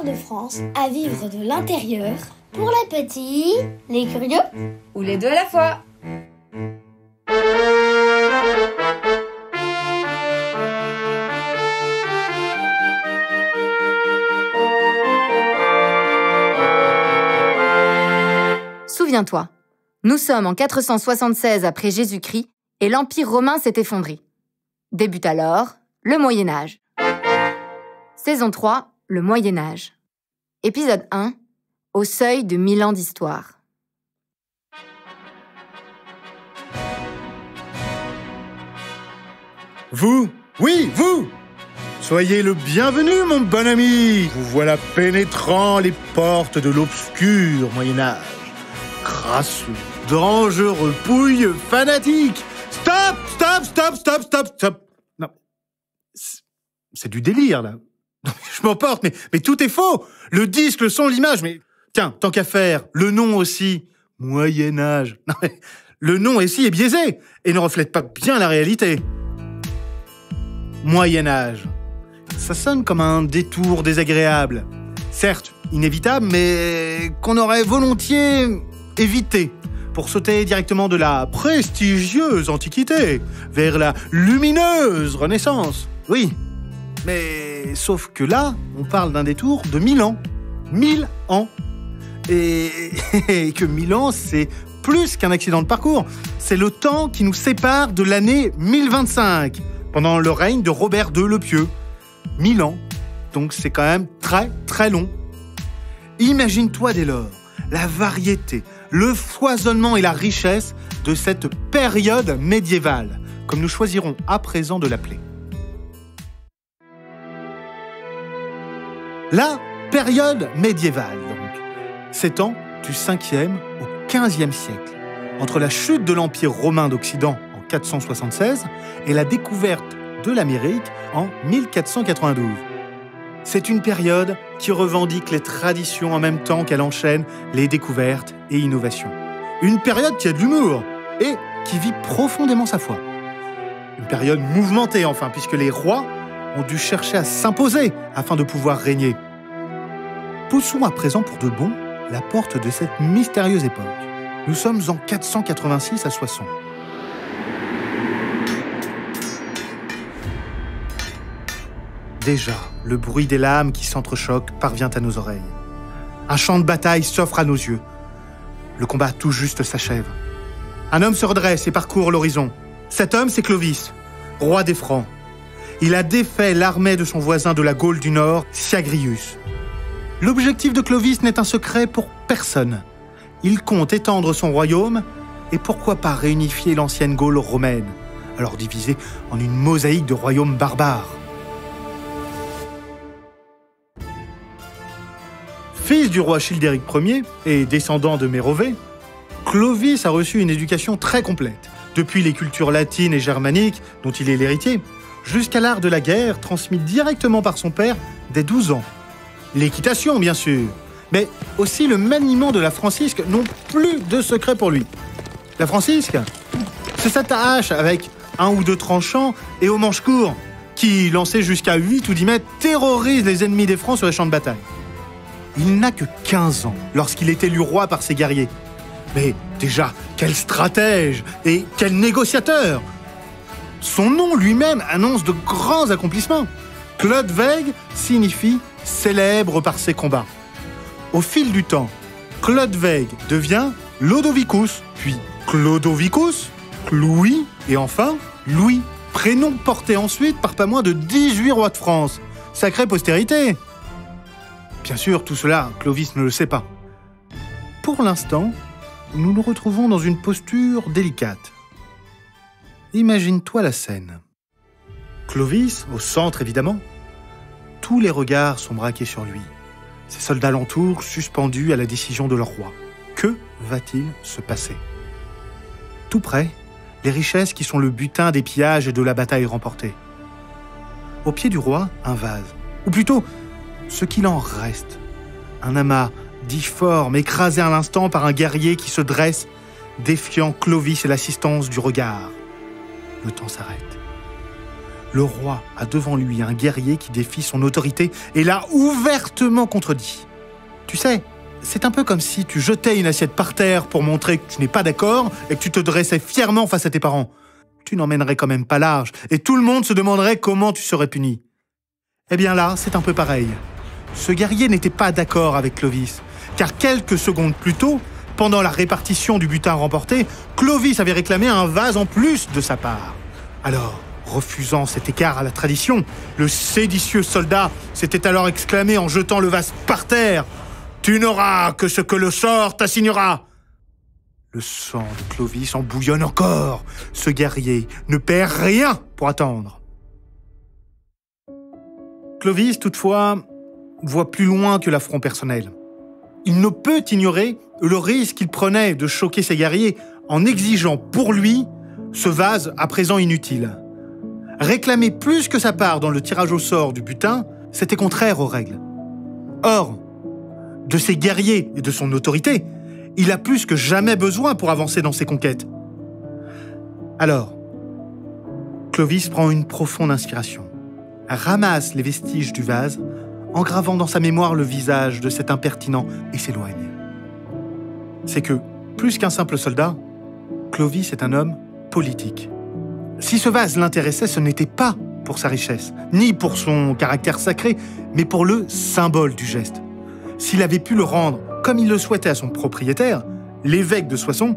l'histoire de France à vivre de l'intérieur. Pour les petits, les curieux ou les deux à la fois. Souviens-toi, nous sommes en 476 après Jésus-Christ et l'Empire romain s'est effondré. Débute alors le Moyen-Âge. Saison 3, le Moyen-Âge. Épisode 1, au seuil de 1000 ans d'histoire. Vous, oui, vous! Soyez le bienvenu, mon bon ami! Vous voilà pénétrant les portes de l'obscur Moyen-Âge. Crasseux, dangereux, pouilleux, fanatique! Stop! Stop! Stop! Stop! Stop! Stop! Non. C'est du délire, là. Non, je m'emporte, mais tout est faux! Le disque, le son, l'image, mais... Tiens, tant qu'à faire, le nom aussi. Moyen-Âge. Non, mais le nom ici est biaisé et ne reflète pas bien la réalité. Moyen-Âge. Ça sonne comme un détour désagréable. Certes, inévitable, mais qu'on aurait volontiers évité pour sauter directement de la prestigieuse Antiquité vers la lumineuse Renaissance. Oui, mais sauf que là, on parle d'un détour de 1000 ans. 1000 ans. Et que 1000 ans, c'est plus qu'un accident de parcours. C'est le temps qui nous sépare de l'année 1025, pendant le règne de Robert II le Pieux. 1000 ans, donc c'est quand même très très long. Imagine-toi dès lors la variété, le foisonnement et la richesse de cette période médiévale, comme nous choisirons à présent de l'appeler. La période médiévale, donc, s'étend du 5e au 15e siècle, entre la chute de l'Empire romain d'Occident en 476 et la découverte de l'Amérique en 1492. C'est une période qui revendique les traditions en même temps qu'elle enchaîne les découvertes et innovations. Une période qui a de l'humour et qui vit profondément sa foi. Une période mouvementée enfin, puisque les rois ont dû chercher à s'imposer afin de pouvoir régner. Poussons à présent pour de bon la porte de cette mystérieuse époque. Nous sommes en 486 à Soissons. Déjà, le bruit des lames qui s'entrechoquent parvient à nos oreilles. Un champ de bataille s'offre à nos yeux. Le combat tout juste s'achève. Un homme se redresse et parcourt l'horizon. Cet homme, c'est Clovis, roi des Francs. Il a défait l'armée de son voisin de la Gaule du Nord, Syagrius. L'objectif de Clovis n'est un secret pour personne. Il compte étendre son royaume et pourquoi pas réunifier l'ancienne Gaule romaine, alors divisée en une mosaïque de royaumes barbares. Fils du roi Childéric Ier et descendant de Mérovée, Clovis a reçu une éducation très complète, depuis les cultures latines et germaniques dont il est l'héritier, jusqu'à l'art de la guerre transmis directement par son père dès 12 ans. L'équitation, bien sûr, mais aussi le maniement de la francisque n'ont plus de secret pour lui. La francisque, c'est cette hache avec un ou deux tranchants et aux manches courts, qui, lancée jusqu'à 8 ou 10 mètres, terrorise les ennemis des Francs sur les champs de bataille. Il n'a que 15 ans lorsqu'il est élu roi par ses guerriers. Mais déjà, quel stratège et quel négociateur! Son nom lui-même annonce de grands accomplissements. Chlodweg signifie « célèbre par ses combats ». Au fil du temps, Chlodweg devient Lodovicus, puis Clodovicus, Louis et enfin Louis, prénom porté ensuite par pas moins de 18 rois de France. Sacrée postérité! Bien sûr, tout cela, Clovis ne le sait pas. Pour l'instant, nous nous retrouvons dans une posture délicate. Imagine-toi la scène. Clovis, au centre évidemment. Tous les regards sont braqués sur lui. Ses soldats l'entourent, suspendus à la décision de leur roi. Que va-t-il se passer? Tout près, les richesses qui sont le butin des pillages et de la bataille remportée. Au pied du roi, un vase. Ou plutôt, ce qu'il en reste. Un amas difforme, écrasé à l'instant par un guerrier qui se dresse, défiant Clovis et l'assistance du regard. Le temps s'arrête. le roi a devant lui un guerrier qui défie son autorité et l'a ouvertement contredit. Tu sais, c'est un peu comme si tu jetais une assiette par terre pour montrer que tu n'es pas d'accord et que tu te dressais fièrement face à tes parents. Tu n'emmènerais quand même pas large et tout le monde se demanderait comment tu serais puni. Eh bien là, c'est un peu pareil. Ce guerrier n'était pas d'accord avec Clovis, car quelques secondes plus tôt, pendant la répartition du butin remporté, Clovis avait réclamé un vase en plus de sa part. Alors, refusant cet écart à la tradition, le séditieux soldat s'était alors exclamé en jetant le vase par terre « Tu n'auras que ce que le sort t'assignera !» Le sang de Clovis en bouillonne encore. Ce guerrier ne perd rien pour attendre. Clovis, toutefois, voit plus loin que l'affront personnel. Il ne peut ignorer le risque qu'il prenait de choquer ses guerriers en exigeant pour lui ce vase à présent inutile. Réclamer plus que sa part dans le tirage au sort du butin, c'était contraire aux règles. Or, de ses guerriers et de son autorité, il a plus que jamais besoin pour avancer dans ses conquêtes. Alors, Clovis prend une profonde inspiration, ramasse les vestiges du vase, en gravant dans sa mémoire le visage de cet impertinent et s'éloigne. C'est que, plus qu'un simple soldat, Clovis est un homme politique. Si ce vase l'intéressait, ce n'était pas pour sa richesse, ni pour son caractère sacré, mais pour le symbole du geste. S'il avait pu le rendre comme il le souhaitait à son propriétaire, l'évêque de Soissons,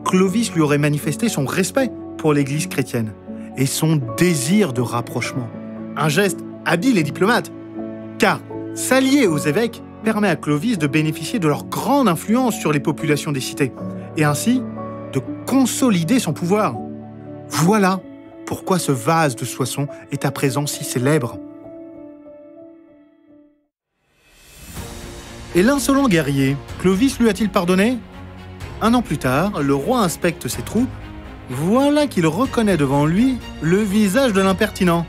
Clovis lui aurait manifesté son respect pour l'Église chrétienne et son désir de rapprochement. Un geste habile et diplomate, car s'allier aux évêques permet à Clovis de bénéficier de leur grande influence sur les populations des cités, et ainsi de consolider son pouvoir. Voilà pourquoi ce vase de Soissons est à présent si célèbre. Et l'insolent guerrier, Clovis lui a-t-il pardonné ? Un an plus tard, le roi inspecte ses troupes. Voilà qu'il reconnaît devant lui le visage de l'impertinent.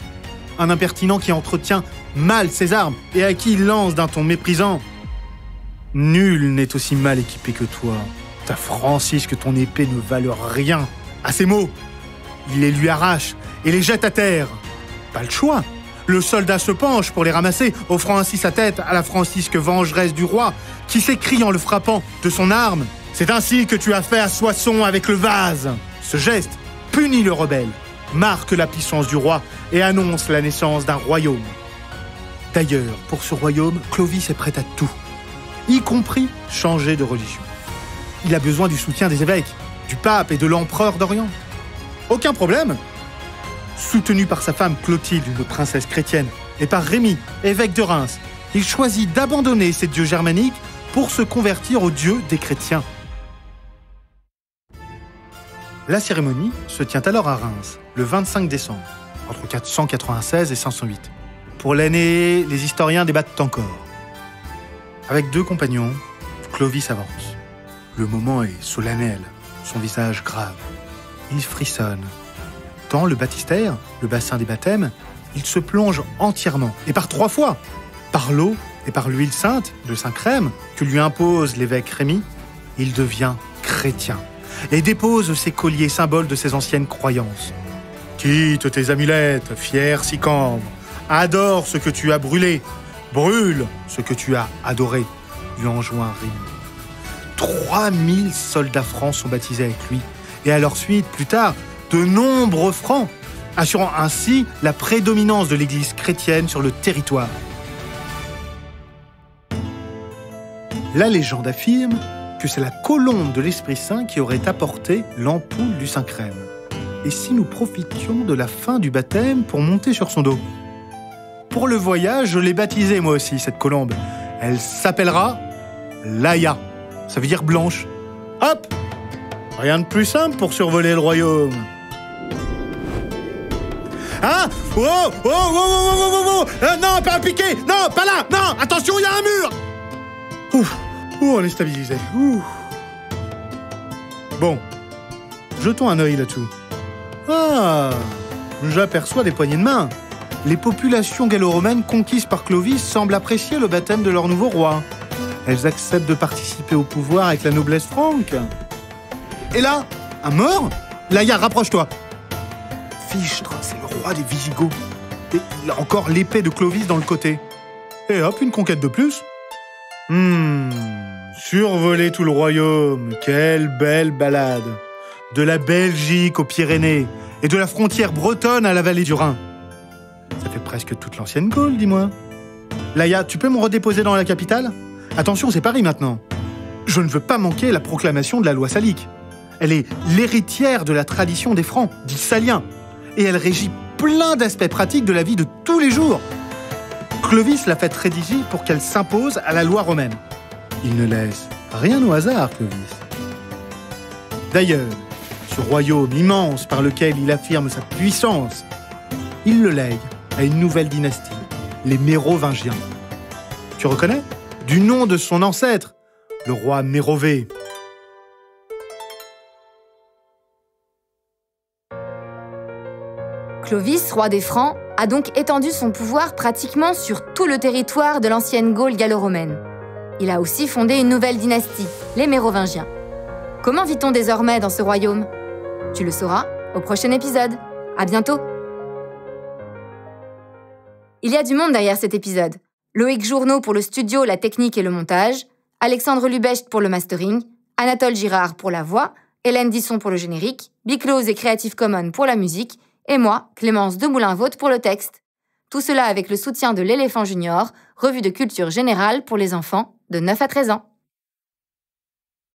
Un impertinent qui entretient mal ses armes et à qui il lance d'un ton méprisant. « Nul n'est aussi mal équipé que toi. Ta Francis que ton épée ne valent rien. » À ces mots, il les lui arrache et les jette à terre. Pas le choix. Le soldat se penche pour les ramasser, offrant ainsi sa tête à la Francisque vengeresse du roi, qui s'écrie en le frappant de son arme. « C'est ainsi que tu as fait à Soissons avec le vase !» Ce geste punit le rebelle, marque la puissance du roi et annonce la naissance d'un royaume. D'ailleurs, pour ce royaume, Clovis est prêt à tout, y compris changer de religion. Il a besoin du soutien des évêques, du pape et de l'empereur d'Orient. Aucun problème. Soutenu par sa femme Clotilde, une princesse chrétienne, et par Rémy, évêque de Reims, il choisit d'abandonner ses dieux germaniques pour se convertir aux dieux des chrétiens. La cérémonie se tient alors à Reims, le 25 décembre, entre 496 et 508. Pour l'année, les historiens débattent encore. Avec 2 compagnons, Clovis avance. Le moment est solennel, son visage grave. Il frissonne. Dans le baptistère, le bassin des baptêmes, il se plonge entièrement, et par 3 fois. Par l'eau et par l'huile sainte de Saint-Crème que lui impose l'évêque Rémy, il devient chrétien et dépose ses colliers, symboles de ses anciennes croyances. « Quitte tes amulettes, fier Sicambre, adore ce que tu as brûlé, brûle ce que tu as adoré », lui enjoint Rémy. 3000 soldats francs sont baptisés avec lui, et à leur suite, plus tard, de nombreux francs, assurant ainsi la prédominance de l'Église chrétienne sur le territoire. La légende affirme que c'est la colombe de l'Esprit Saint qui aurait apporté l'ampoule du Saint-Crème. Et si nous profitions de la fin du baptême pour monter sur son dos ? Pour le voyage, je l'ai baptisée moi aussi, cette colombe. Elle s'appellera Laïa. Ça veut dire blanche. Hop ! Rien de plus simple pour survoler le royaume. Ah ! Oh ! Oh ! Oh ! Oh ! Oh ! Non, pas piquer ! Non, pas là ! Non ! Attention, il y a un mur ! Ouf ! On est stabilisé. Ouh. Bon, jetons un œil là-dessous. Ah, j'aperçois des poignées de main. Les populations gallo-romaines conquises par Clovis semblent apprécier le baptême de leur nouveau roi. Elles acceptent de participer au pouvoir avec la noblesse franque. Et là, un mort ? Laïa, rapproche-toi. Fichtre, c'est le roi des Visigoths. Et là encore l'épée de Clovis dans le côté. Et hop, une conquête de plus. Survoler tout le royaume, quelle belle balade. De la Belgique aux Pyrénées et de la frontière bretonne à la vallée du Rhin. Ça fait presque toute l'ancienne Gaule, dis-moi. Laïa, tu peux me redéposer dans la capitale ? Attention, c'est Paris maintenant. Je ne veux pas manquer la proclamation de la loi salique. Elle est l'héritière de la tradition des Francs, dits saliens. Et elle régit plein d'aspects pratiques de la vie de tous les jours. Clovis l'a fait rédiger pour qu'elle s'impose à la loi romaine. Il ne laisse rien au hasard, Clovis. D'ailleurs, ce royaume immense par lequel il affirme sa puissance, il le lègue à une nouvelle dynastie, les Mérovingiens. Tu reconnais ? Du nom de son ancêtre, le roi Mérové. Clovis, roi des Francs, a donc étendu son pouvoir pratiquement sur tout le territoire de l'ancienne Gaule gallo-romaine. Il a aussi fondé une nouvelle dynastie, les Mérovingiens. Comment vit-on désormais dans ce royaume ? Tu le sauras au prochain épisode. À bientôt. Il y a du monde derrière cet épisode. Loïc Journeau pour le studio, la technique et le montage, Alexandre Lubecht pour le mastering, Anatole Girard pour la voix, Hélène Disson pour le générique, Biclose et Creative Commons pour la musique, et moi, Clémence Demoulin-Vaught pour le texte. Tout cela avec le soutien de l'Éléphant Junior, revue de culture générale pour les enfants de 9 à 13 ans.